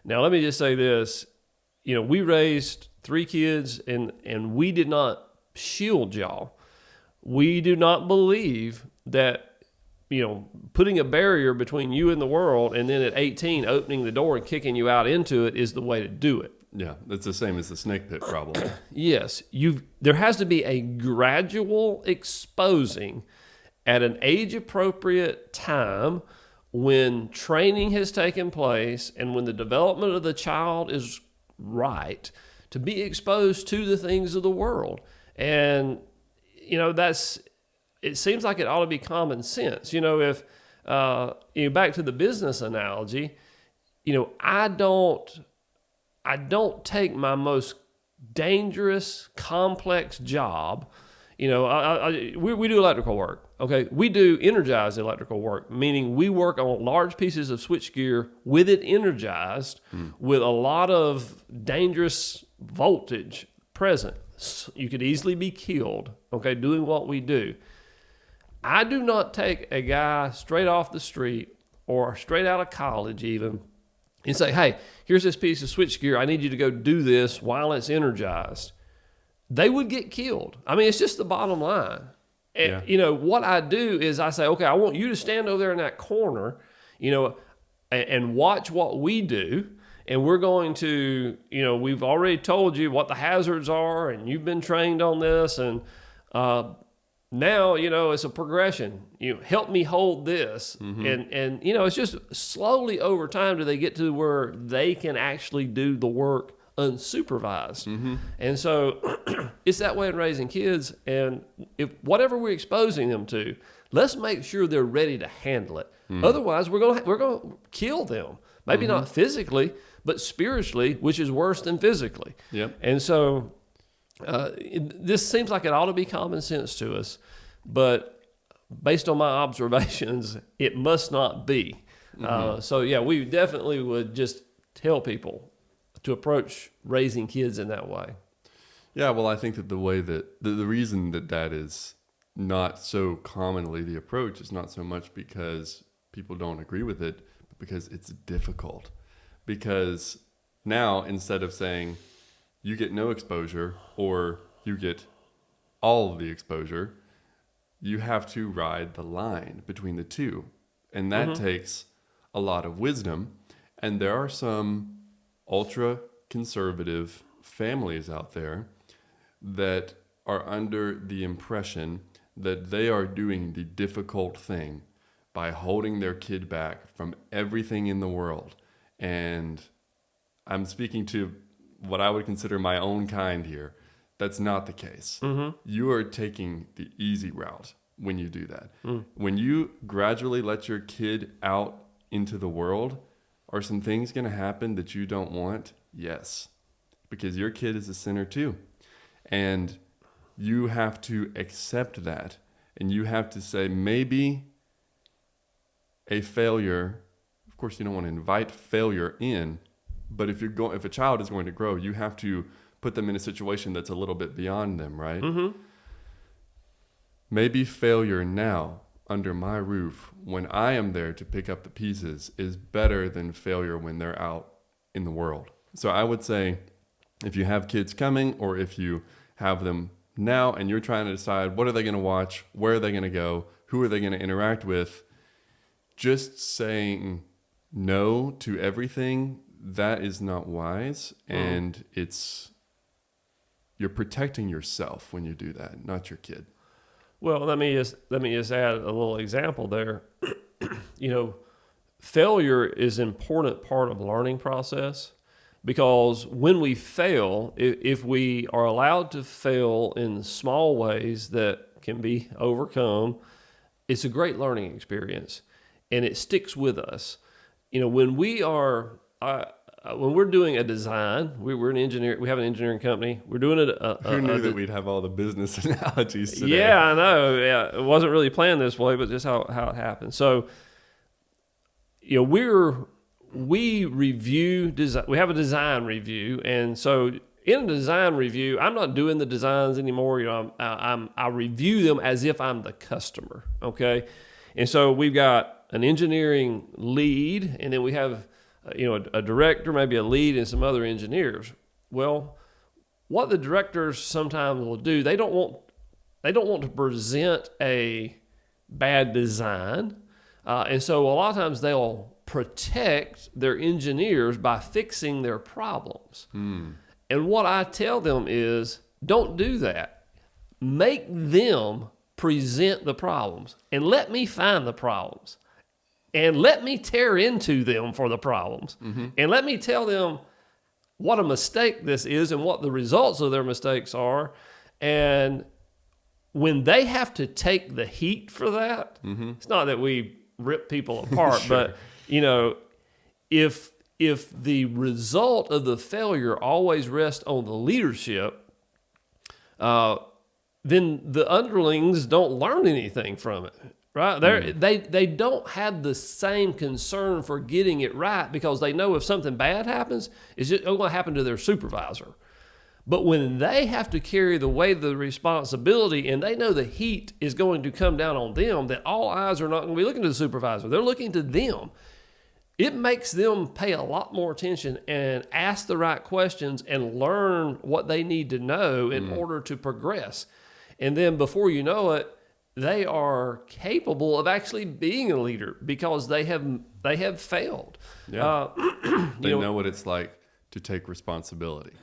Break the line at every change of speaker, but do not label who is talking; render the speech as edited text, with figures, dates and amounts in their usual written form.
Now, let me just say this. We raised 3 kids and we did not shield y'all. We do not believe that, putting a barrier between you and the world and then at 18 opening the door and kicking you out into it is the way to do it.
Yeah, that's the same as the snake pit problem.
Yes, there has to be a gradual exposing at an age-appropriate time when training has taken place and when the development of the child is right to be exposed to the things of the world. And, it seems like it ought to be common sense. If, back to the business analogy, I don't take my most dangerous, complex job. We do electrical work. Okay, we do energized electrical work, meaning we work on large pieces of switchgear with it energized, with a lot of dangerous voltage present. You could easily be killed. Okay, doing what we do. I do not take a guy straight off the street or straight out of college even and say, hey, here's this piece of switchgear. I need you to go do this while it's energized. They would get killed. I mean, it's just the bottom line. Yeah. And, what I do is I say, okay, I want you to stand over there in that corner, and watch what we do. And we're going to, we've already told you what the hazards are and you've been trained on this. And now, it's a progression. Help me hold this. Mm-hmm. And it's just slowly over time do they get to where they can actually do the work unsupervised. Mm-hmm. And so it's that way in raising kids. And if whatever we're exposing them to, let's make sure they're ready to handle it. Mm-hmm. Otherwise, we're going to kill them. Maybe not physically, but spiritually, which is worse than physically. Yep. And so this seems like it ought to be common sense to us, but based on my observations, it must not be. Mm-hmm. We definitely would just tell people to approach raising kids in that way.
Yeah, well, I think that the way that the reason that is not so commonly the approach is not so much because people don't agree with it, but because it's difficult. Because now, instead of saying you get no exposure or you get all of the exposure, you have to ride the line between the two. And that takes a lot of wisdom. And there are some ultra-conservative families out there that are under the impression that they are doing the difficult thing by holding their kid back from everything in the world. And I'm speaking to what I would consider my own kind here. That's not the case. Mm-hmm. You are taking the easy route when you do that. Mm. When you gradually let your kid out into the world, are some things going to happen that you don't want? Yes. Because your kid is a sinner too. And you have to accept that. And you have to say, maybe a failure, of course you don't want to invite failure in, but if a child is going to grow, you have to put them in a situation that's a little bit beyond them, right? Mm-hmm. Maybe failure now under my roof when I am there to pick up the pieces is better than failure when they're out in the world. So I would say if you have kids coming or if you have them now and you're trying to decide what are they going to watch, where are they going to go, who are they going to interact with, just saying no to everything, that is not wise. And you're protecting yourself when you do that, not your kid.
Well, let me just add a little example there. Failure is an important part of the learning process because when we fail, if we are allowed to fail in small ways that can be overcome, it's a great learning experience and it sticks with us. When we're doing a design, we're an engineer. We have an engineering company. We're doing it.
Who knew that we'd have all the business analogies today?
Yeah, I know. Yeah, it wasn't really planned this way, but just how it happened. So, we review design. We have a design review, and so in a design review, I'm not doing the designs anymore. I review them as if I'm the customer. Okay, and so we've got an engineering lead, and then we have a director, maybe a lead, and some other engineers. Well, what the directors sometimes will do, they don't want to present a bad design, and so a lot of times they'll protect their engineers by fixing their problems. And what I tell them is, don't do that. Make them present the problems, and let me find the problems, and let me tear into them for the problems, and let me tell them what a mistake this is and what the results of their mistakes are. And when they have to take the heat for that, it's not that we rip people apart,
Sure.
but if the result of the failure always rests on the leadership, then the underlings don't learn anything from it, right? They don't have the same concern for getting it right, because they know if something bad happens, it's just going to happen to their supervisor. But when they have to carry the weight of the responsibility, and they know the heat is going to come down on them, that all eyes are not going to be looking to the supervisor. They're looking to them. It makes them pay a lot more attention and ask the right questions and learn what they need to know in order to progress. And then before you know it, they are capable of actually being a leader, because they have failed.
Yeah. They know what it's like to take responsibility.